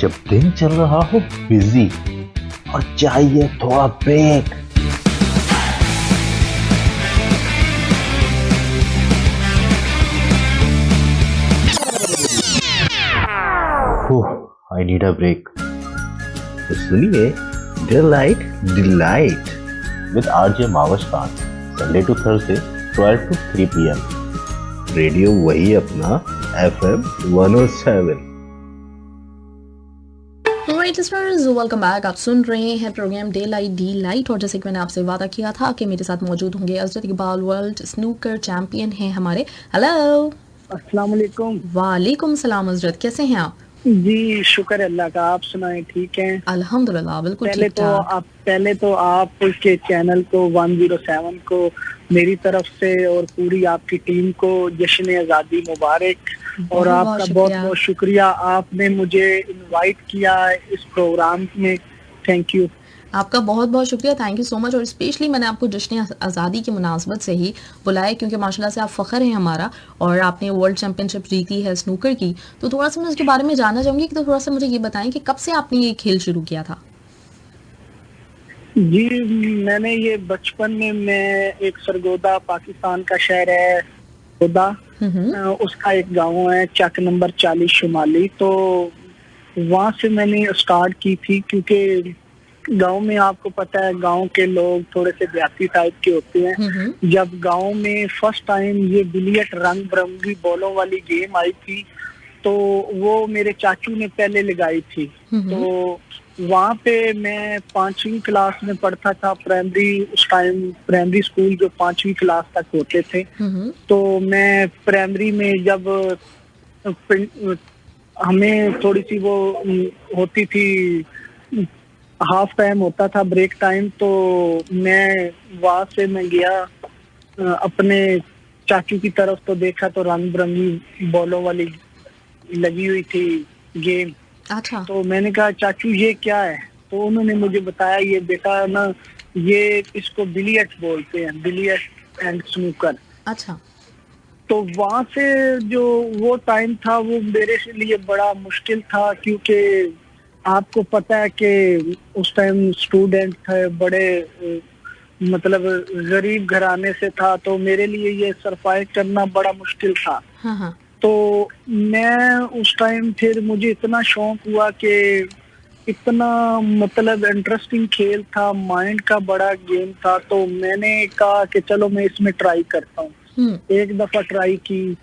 जब दिन चल रहा हो बिजी और चाहिए थोड़ा break. I need a break. तो सुनिए delight delight with RJ Mahvash Khan, Sunday to Thursday 12 to 3 PM। Radio वही अपना FM 107। Welcome back. आप सुन रहे हैं प्रोग्राम डे लाइट और जैसे कि मैंने आपसे वादा किया था कि मेरे साथ मौजूद होंगे अजद इकबाल, वर्ल्ड स्नूकर चैंपियन हैं हमारे। हेलो, अस्सलाम वालेकुम। वालेकुम सलाम अजरत, कैसे हैं आप? जी शुक्र अल्लाह का, आप सुनाएं ठीक हैं? अल्हम्दुलिल्लाह बिल्कुल ठीक ठाक। पहले तो आप के चैनल को 107 को मेरी तरफ से और पूरी आपकी टीम को जश्न आज़ादी मुबारक। और आपका बहुत बहुत शुक्रिया, आपने मुझे इनवाइट किया इस प्रोग्राम में। Thank you. आपका बहुत बहुत शुक्रिया, थैंक यू सो मच। और स्पेशली मैंने आपको जश्न आज़ादी की मुनासबत से ही बुलाया क्योंकि माशाल्लाह से आप फ़ख्र हैं हमारा और आपने वर्ल्ड चैंपियनशिप जीती है स्नूकर की। तो थोड़ा सा मैं उसके बारे में जानना चाहूँगी कि तो थोड़ा सा मुझे ये बताएं कि कब से आपने ये खेल शुरू किया था? जी मैंने ये बचपन में, मैं एक सरगोदा पाकिस्तान का शहर है सरगोदा, उसका एक गाँव है चक नंबर 40 शुमाली, तो वहाँ से मैंने स्टार्ट की थी। क्योंकि गांव में आपको पता है गांव के लोग थोड़े से देहाती टाइप के होते हैं। जब गांव में फर्स्ट टाइम ये बिलियर्ड रंग बिरंगी बॉलों वाली गेम आई थी तो वो मेरे चाचू ने पहले लगाई थी। तो वहाँ पे मैं 5वीं क्लास में पढ़ता था, प्राइमरी, उस टाइम प्राइमरी स्कूल जो 5वीं क्लास तक होते थे। तो मैं प्राइमरी में जब हमें थोड़ी सी वो होती थी, हाफ टाइम होता था, ब्रेक टाइम, तो मैं वहां से मैं गया अपने चाचू की तरफ, तो देखा तो रंग बिरंगी बॉलों वाली लगी हुई थी गेम। अच्छा। तो मैंने कहा चाचू ये क्या है? तो उन्होंने मुझे बताया ये बेटा ना, ये इसको बिलियर्ड बोलते हैं, बिलियर्ड एंड स्नूकर। अच्छा। तो वहां से जो वो टाइम था वो मेरे लिए बड़ा मुश्किल था, क्योंकि आपको पता है कि उस टाइम स्टूडेंट थे, बड़े मतलब गरीब घराने से था, तो मेरे लिए ये सरवाइव करना बड़ा मुश्किल था। हाँ। तो मैं उस टाइम फिर मुझे इतना शौक हुआ कि इतना मतलब इंटरेस्टिंग खेल था, माइंड का बड़ा गेम था, तो मैंने कहा कि चलो मैं इसमें ट्राई करता हूँ। एक दफा ट्राई की,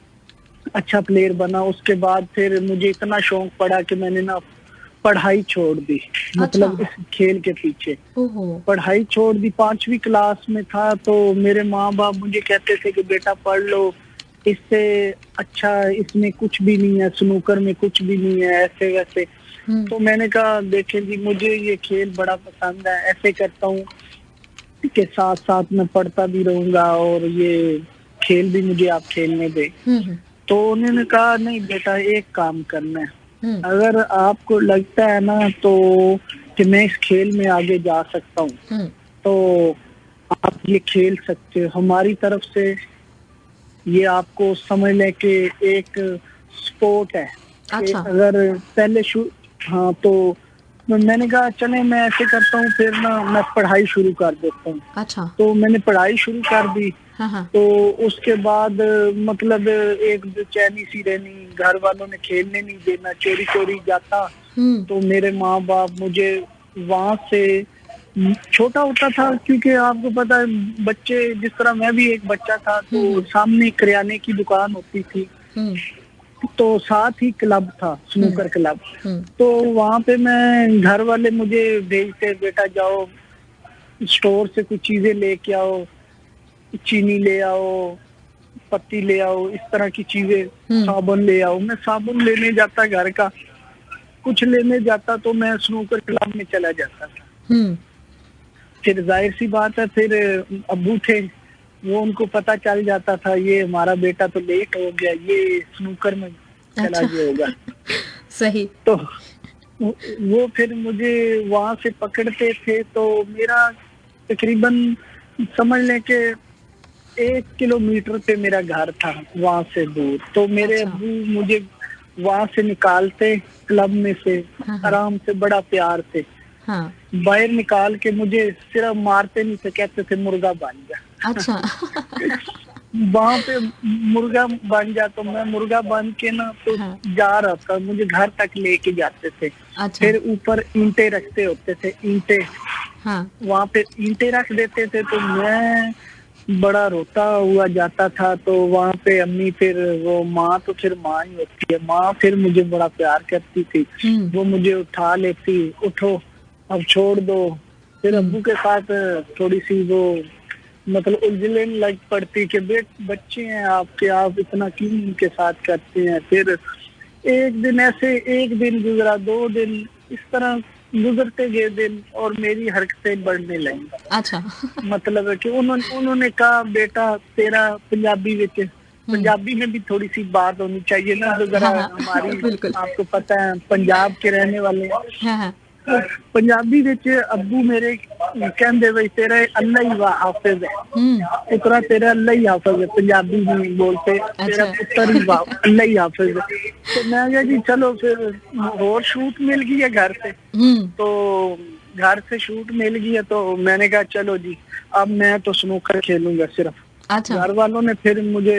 अच्छा प्लेयर बना। उसके बाद फिर मुझे इतना शौक पड़ा कि मैंने ना पढ़ाई छोड़ दी। मतलब इस खेल के पीछे पढ़ाई छोड़ दी। 5वीं क्लास में था तो मेरे माँ बाप मुझे कहते थे कि बेटा पढ़ लो, इससे अच्छा इसमें कुछ भी नहीं है, स्नूकर में कुछ भी नहीं है, ऐसे वैसे। तो मैंने कहा देखें जी, मुझे ये खेल बड़ा पसंद है, ऐसे करता हूँ कि साथ साथ में पढ़ता भी रहूंगा और ये खेल भी मुझे आप खेलने दे। तो उन्होंने कहा नहीं बेटा, एक काम करना है, अगर आपको लगता है ना तो कि मैं इस खेल में आगे जा सकता हूँ तो आप ये खेल सकते हो। हमारी तरफ से ये आपको समझ लें कि एक स्पोर्ट है। अच्छा। अगर पहले हाँ, तो मैंने कहा चले मैं ऐसे करता हूँ, फिर ना मैं पढ़ाई शुरू कर देता हूँ। अच्छा। तो मैंने पढ़ाई शुरू कर दी। हाँ। तो उसके बाद मतलब एक बेचैनी सी रहनी, घर वालों ने खेलने नहीं देना, चोरी चोरी जाता। तो मेरे माँ बाप मुझे वहां से, छोटा होता था क्योंकि आपको पता है बच्चे, जिस तरह मैं भी एक बच्चा था, तो सामने किराने की दुकान होती थी, तो साथ ही क्लब था, स्नूकर क्लब। तो वहां पे मैं, घर वाले मुझे भेजते, बेटा जाओ स्टोर से कुछ चीजें लेके आओ, चीनी ले आओ, पत्ती ले आओ, इस तरह की चीजें, साबुन ले आओ। मैं साबुन लेने जाता, घर का कुछ लेने जाता, तो मैं स्नूकर क्लब में चला जाता था। फिर जाहिर सी बात है, फिर अब्बू थे, वो उनको पता चल जाता था ये हमारा बेटा तो लेट हो गया, ये स्नूकर में चला गया होगा। सही। तो वो फिर मुझे वहां से पकड़ते थे, तो मेरा तकरीबन समझ लें कि 1 किलोमीटर पे मेरा घर था वहां से दूर। तो मेरे अब्बू मुझे वहां से निकालते क्लब में से हाँ। आराम से, बड़ा प्यार से हाँ। बाहर निकाल के मुझे सिर्फ मारते नहीं थे, कहते थे मुर्गा बन जा। अच्छा। वहां पे मुर्गा बन जा, तो मैं मुर्गा बन के ना तो हाँ। जा रहा था, मुझे घर तक लेके जाते थे। अच्छा। फिर ऊपर ईंटें रखते होते थे, ईंटें हाँ। वहां पे ईंटें रख देते थे, तो मैं बड़ा रोता हुआ जाता था। तो वहां पे अम्मी, फिर वो माँ, तो फिर माँ ही होती है, माँ फिर मुझे बड़ा प्यार करती थी। वो मुझे उठा लेती, उठो अब छोड़ दो। फिर अब्बू के साथ थोड़ी सी वो मतलब उलझन लग पड़ती कि बच्चे हैं आपके, आप इतना क्यों उनके साथ करते हैं। फिर एक दिन ऐसे, एक दिन गुजरा, 2 दिन, इस तरह गुजरते गए दिन, और मेरी हरकतें बढ़ने लगी। अच्छा। मतलब है कि उन्होंने कहा बेटा तेरा पंजाबी में भी थोड़ी सी बात होनी चाहिए ना, तो जरा हाँ, हाँ। हमारी, बिल्कुल। आपको पता है पंजाब के रहने वाले हैं। हाँ, हाँ। पंजाबी विच अब्बू मेरे कहंदे बई तेरा अल्लाह ही हाफिज है, पुत्रा तेरा अल्लाह ही हाफिज है। पंजाबी में बोलते तेरा अच्छा। पुत्र ही अल्लाह ही हाफिज है। तो मैं कहा जी चलो, फिर और शूट मिल गई है घर से, तो घर से शूट मिल गई है, तो मैंने कहा चलो जी अब मैं तो स्नूकर खेलूंगा सिर्फ। अच्छा। घर वालों ने फिर मुझे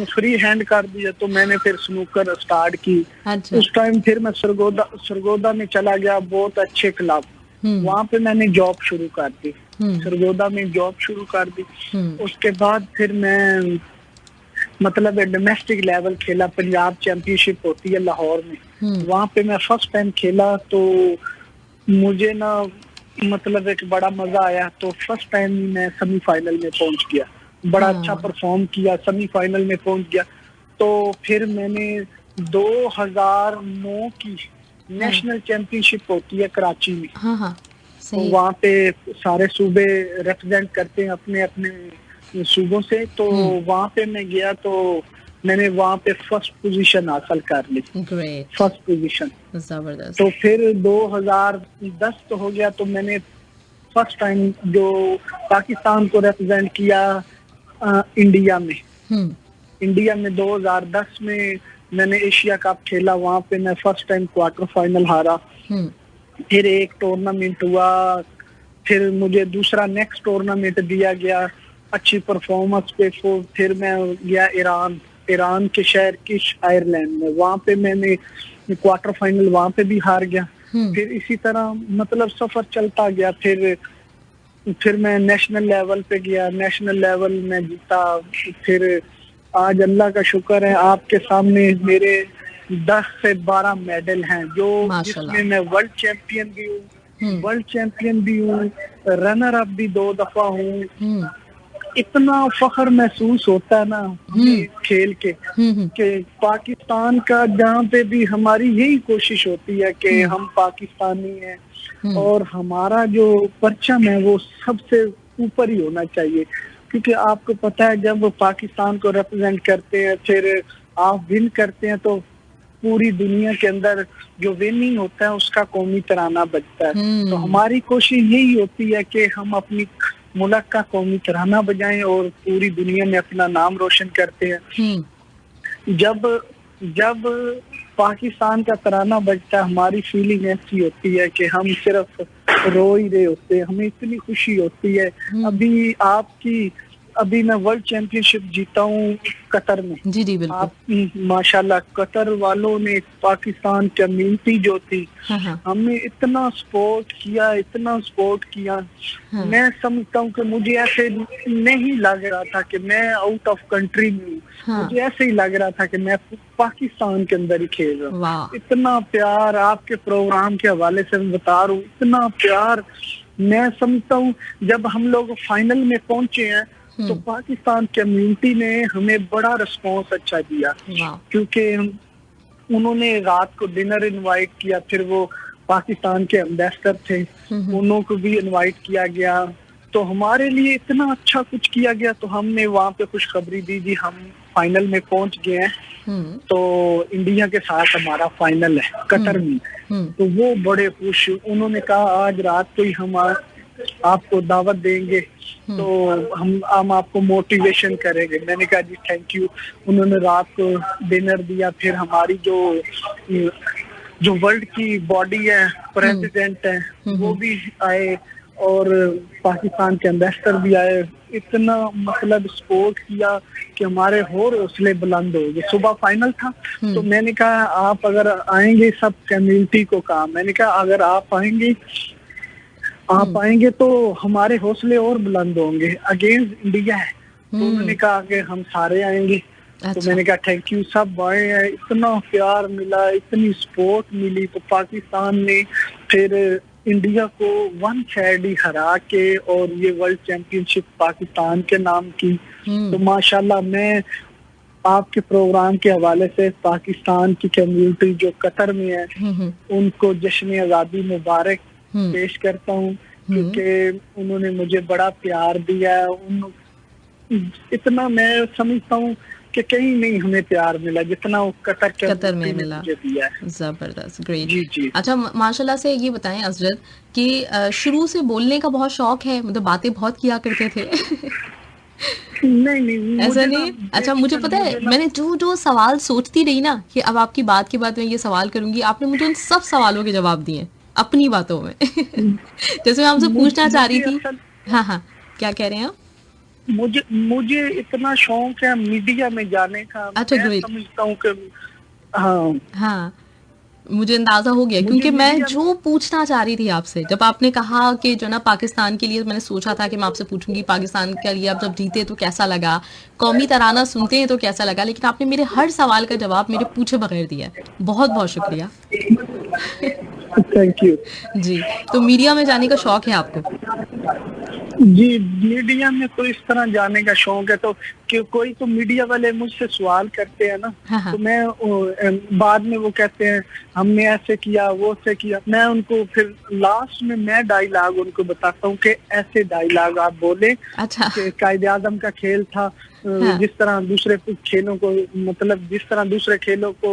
फ्री हैंड कर दिया, तो मैंने फिर स्नूकर स्टार्ट की। अच्छा। उस टाइम फिर मैं सरगोदा में चला गया, बहुत अच्छे क्लब, वहां पे मैंने जॉब शुरू कर दी, सरगोदा में जॉब शुरू कर दी। उसके बाद फिर मैं मतलब डोमेस्टिक लेवल खेला, पंजाब चैंपियनशिप होती है लाहौर में, वहां पे मैं फर्स्ट टाइम खेला। तो मुझे ना मतलब एक बड़ा मजा आया। तो फर्स्ट टाइम मैं सेमीफाइनल में पहुंच गया, बड़ा अच्छा परफॉर्म किया, सेमीफाइनल में पहुंच गया। तो फिर मैंने 2009 की नेशनल चैंपियनशिप होती है कराची में, हाँ, हाँ। तो सही। वहाँ पे सारे सूबे रिप्रेजेंट करते हैं अपने अपने सूबों से। तो वहाँ पे मैं गया, तो मैंने वहाँ पे फर्स्ट पोजीशन हासिल कर ली, ग्रेट। First position. जबरदस्त। तो फिर 2010 तो हो गया, तो मैंने फर्स्ट टाइम जो पाकिस्तान को रिप्रेजेंट किया इंडिया में। इंडिया में 2010 में मैंने एशिया कप खेला, वहां पे मैं फर्स्ट टाइम क्वार्टर फाइनल हारा। फिर एक टूर्नामेंट हुआ, फिर मुझे दूसरा नेक्स्ट टूर्नामेंट दिया गया अच्छी परफॉर्मेंस पे। फिर मैं गया ईरान के शहर किश आयरलैंड में, वहां पे मैंने क्वार्टर फाइनल वहां पे भी हार गया। फिर इसी तरह मतलब सफर चलता गया। फिर मैं नेशनल लेवल पे गया, नेशनल लेवल में जीता। फिर आज अल्लाह का शुक्र है आपके सामने मेरे 10 से 12 मेडल हैं, जो जिसमें मैं वर्ल्ड चैंपियन भी हूँ, रनर अप भी 2 दफा हूँ। इतना फख्र महसूस होता है ना खेल के कि पाकिस्तान का, जहाँ पे भी हमारी यही कोशिश होती है कि हम पाकिस्तानी हैं और हमारा जो परचम है वो सबसे ऊपर ही होना चाहिए। क्योंकि आपको पता है जब वो पाकिस्तान को रिप्रेजेंट करते हैं, फिर आप विन करते हैं, तो पूरी दुनिया के अंदर जो विनिंग होता है उसका कौमी तराना बजता है। तो हमारी कोशिश यही होती है कि हम अपनी मुल्क का कौमी तराना बजाएं और पूरी दुनिया में अपना नाम रोशन करते हैं। जब पाकिस्तान का तराना बजता है, हमारी फीलिंग ऐसी होती है कि हम सिर्फ रो ही रहे होते हैं, हमें इतनी खुशी होती है। अभी मैं वर्ल्ड चैंपियनशिप जीता हूँ कतर में। जी जी बिल्कुल। आप माशाल्लाह कतर वालों ने, पाकिस्तान कम्युनिटी जो थी, हमने इतना सपोर्ट किया। मैं समझता हूँ कि मुझे ऐसे नहीं लग रहा था कि मैं आउट ऑफ कंट्री में हूँ। मुझे ऐसे ही लग रहा था कि मैं पाकिस्तान के अंदर ही खेल रहा हूँ। इतना प्यार आपके प्रोग्राम के हवाले से मैं बता रहा हूँ, इतना प्यार। मैं समझता हूँ जब हम लोग फाइनल में पहुंचे हैं तो पाकिस्तान कम्युनिटी ने हमें बड़ा रिस्पॉन्स अच्छा दिया, क्योंकि उन्होंने रात को डिनर इनवाइट किया। फिर वो पाकिस्तान के एम्बेसडर थे, उन्हों को भी इनवाइट किया गया। तो हमारे लिए इतना अच्छा कुछ किया गया। तो हमने वहाँ पे खुशखबरी दी जी हम फाइनल में पहुंच गए हैं। तो इंडिया के साथ हमारा फाइनल है कतर में। तो वो बड़े खुश, उन्होंने कहा आज रात को ही हम आपको दावत देंगे तो हम आपको मोटिवेशन करेंगे। मैंने कहा जी थैंक यू। उन्होंने रात को डिनर दिया, फिर हमारी जो वर्ल्ड की बॉडी है, प्रेसिडेंट है, वो भी आए और पाकिस्तान के एम्बेसडर भी आए। इतना मतलब सपोर्ट किया कि हमारे और हौसले बुलंद हो गए। सुबह फाइनल था तो मैंने कहा आप अगर आएंगे, सब कम्युनिटी को कहा, मैंने कहा अगर आप आएंगे तो हमारे हौसले और बुलंद होंगे। अगेंस्ट इंडिया है तो उन्होंने कहा कि हम सारे आएंगे। तो मैंने कहा थैंक यू, सब आए हैं। इतना प्यार मिला, इतनी सपोर्ट मिली। तो पाकिस्तान ने फिर इंडिया को 1 साइड ही हरा के और ये वर्ल्ड चैंपियनशिप पाकिस्तान के नाम की। तो माशाल्लाह मैं आपके प्रोग्राम के हवाले से पाकिस्तान की कम्युनिटी जो कतर में है उनको जश्न आज़ादी मुबारक पेश करता हूँ, क्योंकि उन्होंने मुझे बड़ा प्यार दिया है। इतना मैं समझता हूँ कि कहीं नहीं हमें प्यार मिला जितना वो कतर में मिला। मुझे दिया है। जबरदस्त, ग्रेट। जी जी। अच्छा, माशाल्लाह से ये बताएं असजद कि शुरू से बोलने का बहुत शौक है, मतलब बातें बहुत किया करते थे? नहीं ऐसा नहीं। अच्छा, मुझे पता है, मैंने जो सवाल सोचती रही ना कि अब आपकी बात के बाद मैं ये सवाल करूंगी, आपने मुझे उन सब सवालों के जवाब दिए अपनी बातों में। जैसे मैं आपसे पूछना चाह रही थी। हाँ, क्या कह रहे हैं आप? मुझे इतना शौक है मीडिया में जाने का। अच्छा, मैं समझता हूँ कि हाँ, मुझे अंदाजा हो गया, क्योंकि मैं जो पूछना चाह रही थी आपसे, जब आपने कहा कि जो ना पाकिस्तान के लिए, मैंने सोचा था कि मैं आपसे पूछूंगी पाकिस्तान के लिए आप जब जीते तो कैसा लगा, कौमी तराना सुनते हैं तो कैसा लगा, लेकिन आपने मेरे हर सवाल का जवाब मेरे पूछे बगैर दिया। बहुत बहुत शुक्रिया। थैंक यू जी। तो मीडिया में जाने का शौक है आपको? जी, मीडिया में तो इस तरह जाने का शौक है। तो कि कोई तो मीडिया वाले मुझसे सवाल करते हैं ना, तो मैं बाद में वो कहते हैं हमने ऐसे किया, वो ऐसे किया। मैं उनको फिर लास्ट में मैं डायलॉग उनको बताता हूँ कि ऐसे डायलॉग आप बोले। अच्छा। कि कायदे आजम का खेल था, जिस तरह दूसरे खेलों को, मतलब जिस तरह दूसरे खेलों को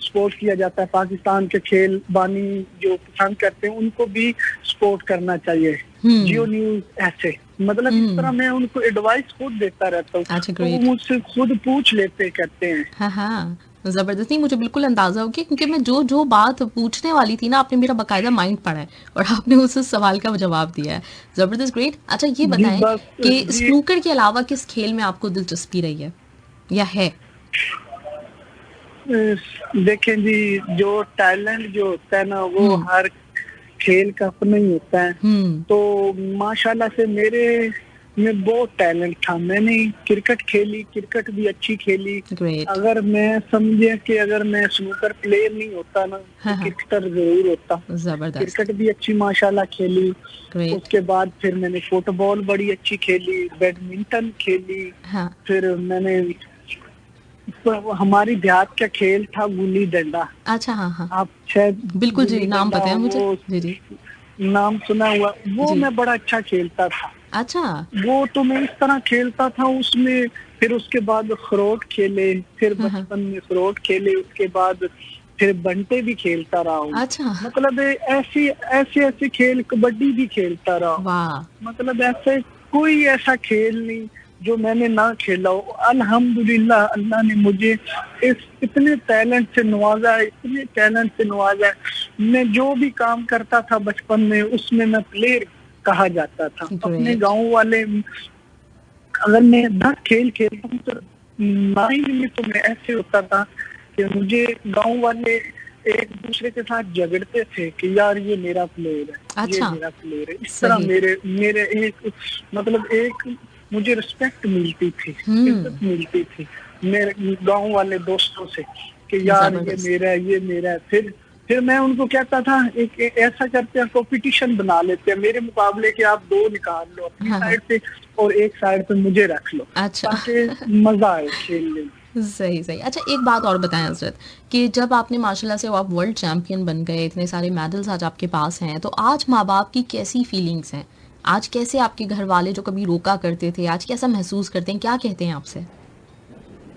सपोर्ट किया जाता है, पाकिस्तान के खेल बानी जो पसंद करते हैं उनको भी सपोर्ट करना चाहिए। जियो न्यूज ऐसे, मतलब इस तरह मैं उनको एडवाइस खुद देता रहता हूँ। अच्छा, तो वो मुझसे खुद पूछ लेते करते हैं। हाँ, जबरदस्त। नहीं, मुझे बिल्कुल अंदाजा हो गया, क्योंकि मैं जो बात पूछने वाली थी ना, आपने मेरा बकायदा माइंड पढ़ा है और आपने उस सवाल का जवाब दिया है। जबरदस्त, ग्रेट। अच्छा, ये बताएं कि स्नूकर के अलावा किस खेल में आपको दिलचस्पी रही है या है? देखें जी, जो टैलेंट जो होता है ना वो हर खेल का अपना ही होता है। तो माशाल्लाह से मेरे में बहुत टैलेंट था। मैंने क्रिकेट खेली, क्रिकेट भी अच्छी खेली। अगर मैं समझे कि अगर मैं स्नूकर प्लेयर नहीं होता ना तो क्रिकेटर जरूर होता। क्रिकेट भी अच्छी माशाल्लाह खेली। उसके बाद फिर मैंने फुटबॉल बड़ी अच्छी खेली, बैडमिंटन खेली। फिर मैंने हमारी देहात का खेल था गुल्ली डंडा। अच्छा, हाँ, आप शायद बिल्कुल जी, नाम पता है मुझे। जी, नाम सुना हुआ। वो मैं बड़ा अच्छा खेलता था। अच्छा। वो तो मैं इस तरह खेलता था उसमें। फिर उसके बाद खरोट खेले, फिर बचपन में खरोट खेले, उसके बाद फिर बंटे भी खेलता रहा हूँ। अच्छा। मतलब ऐसे खेल, कबड्डी भी खेलता रहा। वाह। मतलब ऐसे कोई ऐसा खेल नहीं जो मैंने ना खेला हो। अल्हम्दुलिल्लाह, अल्लाह ने मुझे इतने टैलेंट से नवाजा है, इतने टैलेंट से नवाजा है। मैं जो भी काम करता था बचपन में उसमें मैं प्लेयर कहा जाता था। अपने गांव वाले, अगर मैं 10 खेल खेलता हूँ तो 9 में तो मैं ऐसे होता था कि मुझे गांव वाले एक दूसरे के साथ झगड़ते थे कि यार ये मेरा प्लेयर है। अच्छा। ये मेरा प्लेयर है। इस तरह मेरे एक मतलब एक मुझे रिस्पेक्ट मिलती थी, इज्जत मिलती थी मेरे गांव वाले दोस्तों से कि यार ये मेरा है, ये मेरा है। फिर मैं उनको कहता था एक ऐसा करते हैं, कंपटीशन बना लेते हैं मेरे मुकाबले कि आप 2 निकाल लो अपनी साइड से और एक साइड पे मुझे रख लो। अच्छा। ताकि मजा आए खेलने में। सही। अच्छा, एक बात और बताएं हजरत कि जब आपने माशाल्लाह से आप वर्ल्ड चैंपियन बन गए, इतने सारे मेडल्स आज आपके पास हैं, तो आज माँ बाप की कैसी फीलिंग्स हैं? आज कैसे आपके घर वाले जो कभी रोका करते थे आज कैसा महसूस करते हैं, क्या कहते हैं आपसे?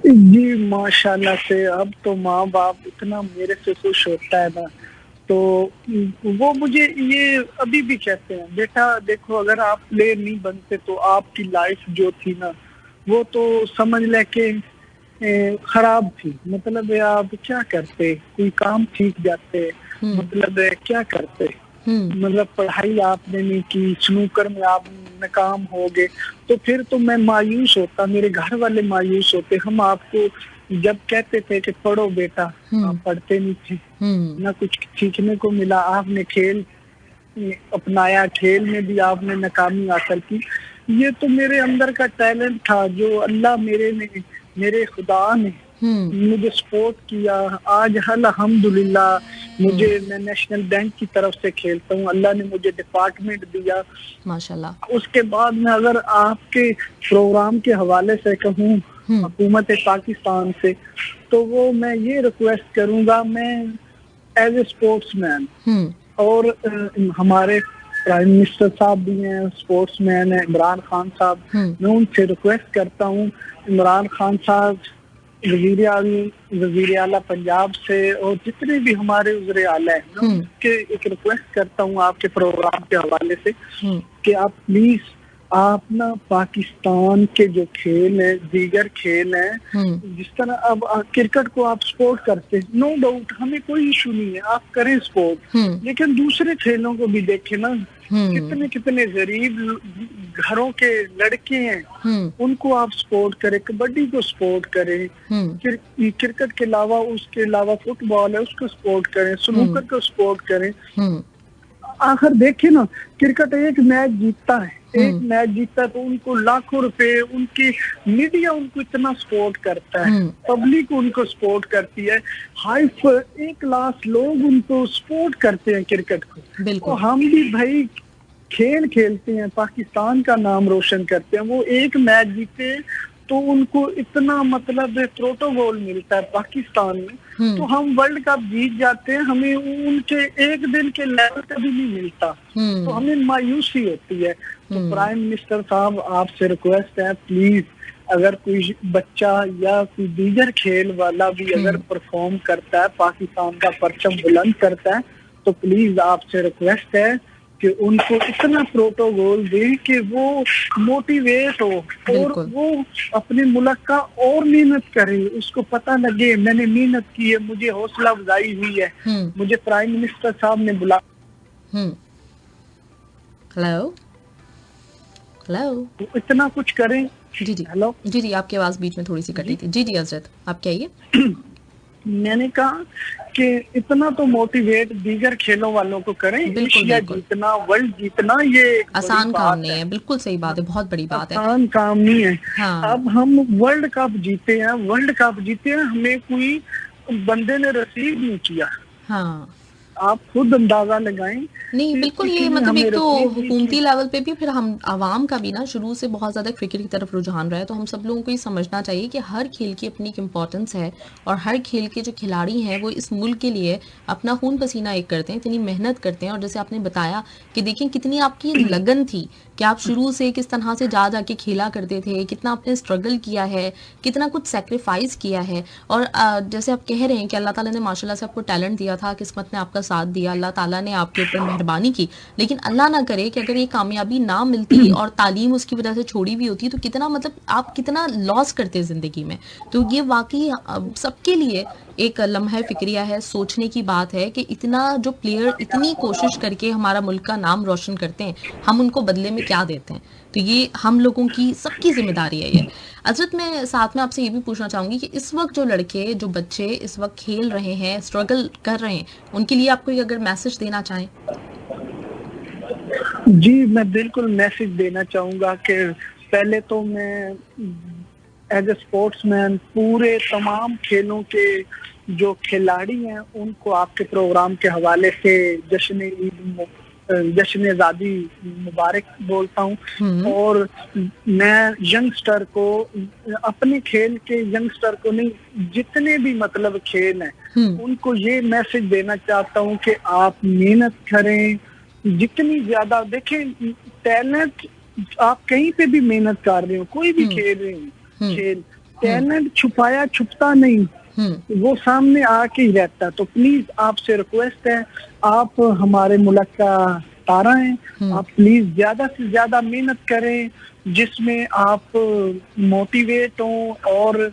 जी माशाल्लाह से अब तो माँ बाप इतना मेरे से खुश होता है ना तो वो मुझे ये अभी भी कहते हैं, बेटा देखो अगर आप प्लेयर नहीं बनते तो आपकी लाइफ जो थी ना वो तो समझ ले के खराब थी। मतलब आप क्या करते, कोई काम सीख जाते, मतलब क्या करते, मतलब पढ़ाई आपने नहीं की, स्नूकर में आप नाकाम हो गए, तो फिर तो मैं मायूस होता, मेरे घर वाले मायूस होते। हम आपको जब कहते थे कि पढ़ो बेटा, आप पढ़ते नहीं थे, ना कुछ सीखने को मिला। आपने खेल अपनाया, खेल में भी आपने नाकामी हासिल की। ये तो मेरे अंदर का टैलेंट था जो अल्लाह मेरे खुदा ने मुझे सपोर्ट किया। आज अल्हम्दुलिल्लाह मैं नेशनल बैंक की तरफ से खेलता हूँ, अल्लाह ने मुझे डिपार्टमेंट दिया माशाल्लाह। उसके बाद में अगर आपके प्रोग्राम के हवाले से कहूँ हुकूमत पाकिस्तान से, तो वो मैं ये रिक्वेस्ट करूंगा, मैं एज ए स्पोर्ट्समैन, और हमारे प्राइम मिनिस्टर साहब भी हैं, स्पोर्ट्समैन है इमरान खान साहब, मैं उनसे रिक्वेस्ट करता हूँ, इमरान खान साहब, वजीर आला पंजाब से, और जितने भी हमारे वज़ीर आला हैं, मैं उनके एक रिक्वेस्ट करता हूँ आपके प्रोग्राम के हवाले से कि आप प्लीज आप ना पाकिस्तान के जो खेल है, दीगर खेल है, जिस तरह अब क्रिकेट को आप सपोर्ट करते हैं, नो डाउट हमें कोई इशू नहीं है, आप करें सपोर्ट, लेकिन दूसरे खेलों को भी देखें ना, कितने कितने गरीब घरों के लड़के हैं, उनको आप सपोर्ट करें, कबड्डी को सपोर्ट करें, क्रिकेट के अलावा उसके अलावा फुटबॉल है उसको सपोर्ट करें, स्नूकर को सपोर्ट करें। आखिर देखिए ना, क्रिकेट एक मैच जीतता है, एक मैच जीतता है तो उनको लाखों रुपए, उनकी मीडिया उनको इतना सपोर्ट करता है, पब्लिक उनको सपोर्ट करती है, हाई 1 लाख लोग उनको सपोर्ट करते हैं क्रिकेट को। तो हम भी भाई खेल खेलते हैं, पाकिस्तान का नाम रोशन करते हैं, वो एक मैच जीते तो उनको इतना मतलब प्रोटोकॉल मिलता है पाकिस्तान में, तो हम वर्ल्ड कप जीत जाते हैं, हमें उनके एक दिन के लेवल का भी नहीं मिलता, तो हमें मायूसी होती है। तो प्राइम मिनिस्टर साहब आपसे रिक्वेस्ट है, प्लीज अगर कोई बच्चा या कोई दीगर खेल वाला भी अगर परफॉर्म करता है, पाकिस्तान का परचम बुलंद करता है, तो प्लीज आपसे रिक्वेस्ट है कि उनको इतना प्रोटोकॉल दे कि वो मोटिवेट हो और वो अपने मुल्क का और मेहनत करे, उसको पता लगे मैंने मेहनत की है, मुझे हौसला अफजाई हुई है, मुझे प्राइम मिनिस्टर साहब ने बुला। हेलो हेलो, इतना कुछ करें। जी जी हेलो जी जी, आपकी आवाज बीच में थोड़ी सी कटी थी। जी जी अजरत, आप कहिए। मैंने कहा कि इतना तो मोटिवेट दीगर खेलों वालों को करें, एशिया जीतना, वर्ल्ड जीतना ये आसान काम नहीं है। बिल्कुल सही बात है, बहुत बड़ी बात है, आसान काम नहीं है। हाँ। अब हम वर्ल्ड कप जीते हैं, वर्ल्ड कप जीते हैं, हमें कोई बंदे ने रिसीव नहीं किया। हाँ, आप खुद अंदाजा लगाएं। नहीं बिल्कुल, ये मतलब एक तो हुकूमती लेवल पे भी, फिर हम आवाम का भी ना शुरू से बहुत ज़्यादा क्रिकेट की तरफ रुझान रहा है, तो हम सब लोगों को ये समझना चाहिए कि हर खेल की अपनी एक इम्पोर्टेंस है, और हर खेल के जो खिलाड़ी हैं वो इस मुल्क के लिए अपना खून पसीना एक करते हैं, इतनी मेहनत करते हैं। और जैसे आपने बताया कि देखिए कितनी आपकी लगन थी कि आप शुरू से किस तरह से जा के खेला करते थे, कितना आपने स्ट्रगल किया है, कितना कुछ सेक्रीफाइस किया है। और जैसे आप कह रहे हैं कि अल्लाह ताला ने माशाल्लाह से आपको टैलेंट दिया था, किस्मत ने आपका साथ दिया, अल्लाह ताला ने आपके ऊपर मेहरबानी की, लेकिन अल्लाह ना करे कि अगर ये कामयाबी ना मिलती और तालीम उसकी वजह से छोड़ी भी होती तो कितना मतलब आप कितना लॉस करते ज़िंदगी में। तो ये वाकई सबके लिए एक लम्हा फिक्रिया है, सोचने की बात है कि इतना जो प्लेयर इतनी कोशिश करके हमारा मुल्क का नाम रोशन करते हैं, हम उनको बदले में क्या देते हैं। तो ये हम लोगों की सबकी जिम्मेदारी है ये। अजरत, मैं साथ में आपसे ये भी पूछना चाहूंगी कि इस वक्त जो लड़के, जो बच्चे इस वक्त खेल रहे हैं, स्ट्रगल कर रहे हैं, उनके लिए आप कोई अगर मैसेज देना चाहें। जी मैं बिल्कुल मैसेज देना चाहूंगा कि पहले तो मैं एज ए स्पोर्ट्समैन पूरे तमाम खेलों के जो खिलाड़ी हैं उनको आपके प्रोग्राम के हवाले से जश्न आज़ादी मुबारक बोलता हूँ। और मैं यंगस्टर को, अपने खेल के यंगस्टर को नहीं, जितने भी मतलब खेल हैं उनको ये मैसेज देना चाहता हूँ कि आप मेहनत करें, जितनी ज्यादा देखें, टैलेंट आप कहीं पे भी मेहनत कर रहे हो, कोई भी खेल रहे हो, खेल टैलेंट छुपाया छुपता नहीं, वो सामने आके ही रहता है। तो प्लीज आपसे रिक्वेस्ट है, आप हमारे मुल्क का तारा हैं, आप प्लीज ज्यादा से ज्यादा मेहनत करें जिसमें आप मोटिवेट हो और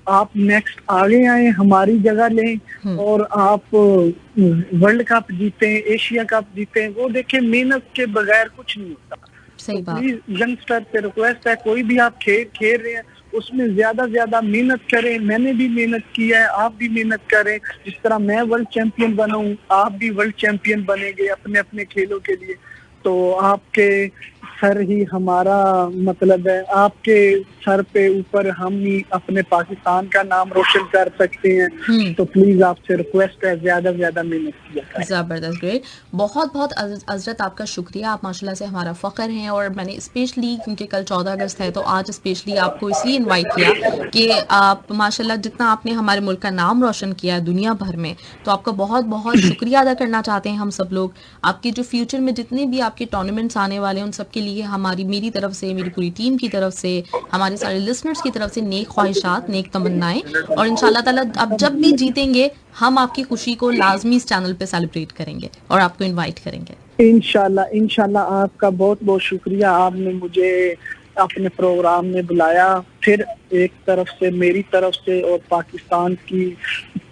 आप नेक्स्ट आगे आए, हमारी जगह लें और आप वर्ल्ड कप जीते, एशिया कप जीते। वो देखें, मेहनत के बगैर कुछ नहीं होता। सही बात। प्लीज यंगस्टर से रिक्वेस्ट है, कोई भी आप खेल रहे हैं उसमें ज्यादा मेहनत करें। मैंने भी मेहनत किया है, आप भी मेहनत करें। जिस तरह मैं वर्ल्ड चैंपियन बना हूं, आप भी वर्ल्ड चैंपियन बनेंगे अपने अपने खेलों के लिए। तो आपके सर ही हमारा मतलब है, आपके सर पे ऊपर हम ही अपने पाकिस्तान का नाम रोशन कर सकते हैं। तो प्लीज आपसे रिक्वेस्ट है, ज्यादा से ज्यादा मेहनत किया करें। ज़बरदस्त, ग्रेट। बहुत बहुत अज़रत आपका शुक्रिया, आप माशाल्लाह से हमारा फ़ख्र हैं। और मैंने स्पेशली, क्योंकि कल 14 अगस्त है, तो आज स्पेशली आपको इसलिए इनवाइट किया कि आप माशाल्लाह जितना आपने हमारे मुल्क का नाम रोशन किया है दुनिया भर में, तो आपका बहुत बहुत शुक्रिया अदा करना चाहते हैं हम सब लोग। आपके जो फ्यूचर में जितने भी आपके टूर्नामेंट्स आने वाले हैं, उन सब के लिए मेरी तरफ से, मेरी पूरी टीम की तरफ से, हमारे सारे लिसनर्स की तरफ से नेक ख्वाहिशात, नेक तमन्नाएं। और इंशाल्लाह ताला अब जब भी जीतेंगे, हम आपकी खुशी को लाजमी इस चैनल पे सेलिब्रेट करेंगे और आपको इनवाइट करेंगे। इंशाल्लाह आपका बहुत बहुत शुक्रिया। आपने मुझे अपने प्रोग्राम में बुलाया, फिर एक तरफ से, मेरी तरफ से और पाकिस्तान की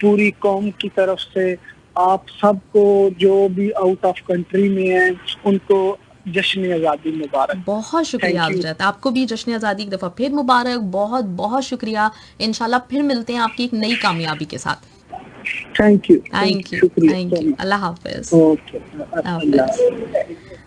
पूरी कौम की तरफ से आप सबको, जो भी आउट ऑफ कंट्री में हैं, उनको जश्न आज़ादी मुबारक। बहुत शुक्रिया अज़रत, आपको भी जश्न आज़ादी एक दफ़ा फिर मुबारक। बहुत बहुत शुक्रिया। इंशाल्लाह फिर मिलते हैं आपकी एक नई कामयाबी के साथ। Thank you. अल्लाह हाफिज।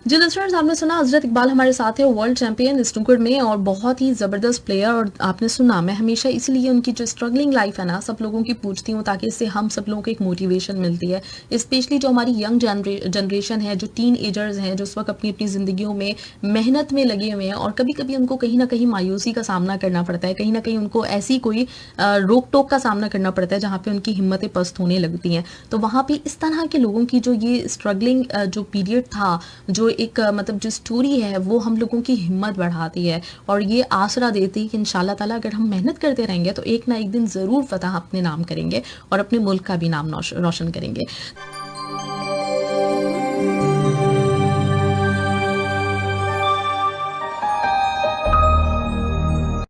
जी लिसनर्स, आपने सुना हज़रत इकबाल हमारे साथ है, वर्ल्ड चैंपियन स्नूकर में और बहुत ही ज़बरदस्त प्लेयर। और आपने सुना, मैं हमेशा इसलिए उनकी जो स्ट्रगलिंग लाइफ है ना, सब लोगों की पूछती हूँ ताकि इससे हम सब लोगों को एक मोटिवेशन मिलती है। स्पेशली जो हमारी यंग जनरेशन है, जो टीन एजर्स हैं, जो उस वक्त अपनी अपनी ज़िंदगियों में मेहनत में लगे हुए हैं और कभी कभी उनको कहीं ना कहीं मायूसी का सामना करना पड़ता है, कहीं ना कहीं उनको ऐसी कोई रोक टोक का सामना करना पड़ता है जहाँ पे उनकी हिम्मतें पस्त होने लगती हैं। तो वहाँ पे इस तरह के लोगों की जो ये स्ट्रगलिंग जो पीरियड था, जो एक मतलब जो स्टोरी है, वो हम लोगों की हिम्मत बढ़ाती है और ये आसरा देती है कि इंशाल्लाह ताला अगर हम मेहनत करते रहेंगे तो एक ना एक दिन ज़रूर फतह अपने नाम करेंगे और अपने मुल्क का भी नाम रोशन करेंगे।